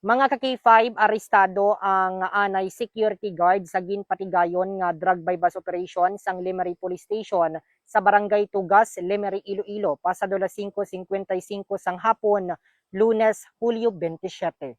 Mga ka-K5, arestado ang anay security guard sa ginpatigayon nga drug bypass operation sang Lemery Police Station sa Barangay Tugas, Lemery, Iloilo, pasado las 5:55 sang hapon, Lunes, Hulyo 27.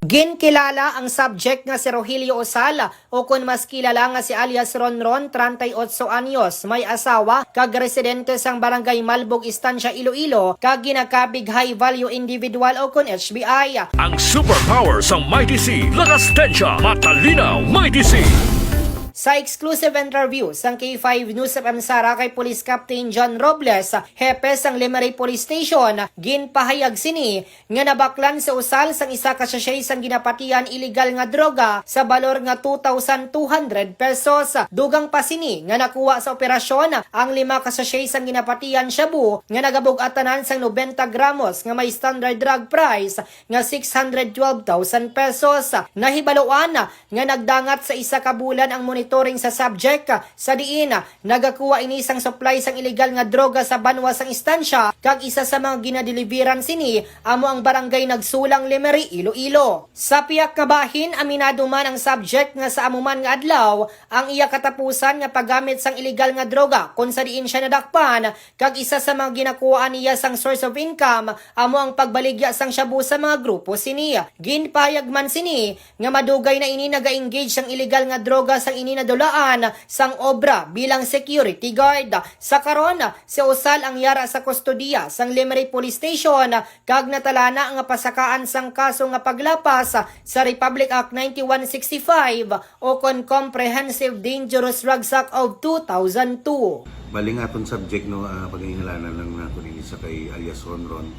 Ginkilala ang subject nga si Rogelio Osal o kung mas kilala nga si alias Ronron, 38 anyos, may asawa, kag residente sang Barangay Malbog, Estancia, Iloilo, kag ginakabig high value individual o kung HBI. Ang superpower sa Mighty C, lakas tensya, matalinaw, Mighty C. Sa exclusive interview sang K5 News FM Sara kay Police Captain John Robles, hepe sang Lemery Police Station, ginpahayag sini nga nabaklan sa usal sang isa ka sachet sang ginapatian illegal nga droga sa balor nga 2,200 pesos. Dugang pa sini nga nakuha sa operasyon ang 5 ka sachet sang ginapatian shabu nga nagabug-atanan sang 90 gramos nga may standard drug price nga 612,000 pesos. Nahibaluan nga nagdangat sa isa ka bulan ang monitoring sa subject sa diin nagakuha ini sang supply sang illegal nga droga sa banwa sang istansya kag isa sa mga ginadeliveran sini amo ang barangay Nagsulang, Lemery, Iloilo. Sa piyak kabahin aminado man ang subject nga sa amuman nga adlaw ang iya katapusan nga paggamit sang illegal nga droga kung sa diin siya nadakpan kag isa sa mga ginakuha niya sang source of income amo ang pagbaligya sang shabu sa mga grupo sini. Ginpahayag man sini nga madugay na ini naga-engage sang illegal nga droga sang ini nadulaan sang obra bilang security guard. Sa karon, si Osal ang yara sa kustodiya sang Lemery Police Station kag natalana nga pasakaan sang kaso nga paglapas sa Republic Act 9165 o kon Comprehensive Dangerous Drugs Act of 2002. Bali nga atong subject no pag-ingalanan lang nato ini sa kay alias Ronron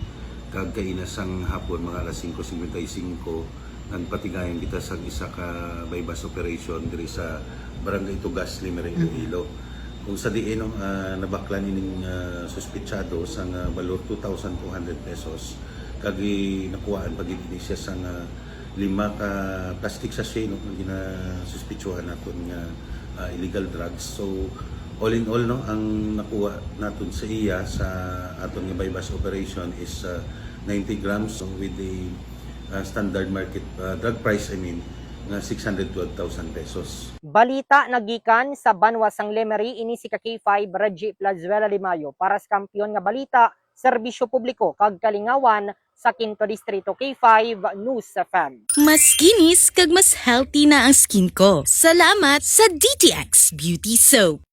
kag kainasang hapon mga alas 5:55 nagpatigayan kita sa isa ka bypass operation diri sa Barangay Tugas, Lemery, Iloilo. Kung sa diin nabaklan ining suspitsado sa balor 2,200 pesos kag nakuhaan pag ini siya sa 5 ka plastic sachet no ginasuspitsuhan naton nga illegal drugs. So all in all no ang nakuha naton sa iya sa aton nga bypass operation is 90 grams so with the standard market drug price nga 612,000 pesos. Balita nagikan sa banwa sang Lemery ini si K5 Reggie Plazuela Limayo para sa kampiyon nga balita, serbisyo publiko kag kalingawan sa Quinto Distrito. K5 News FM. Mas kinis kag mas healthy na ang skin ko. Salamat sa DTX Beauty Soap.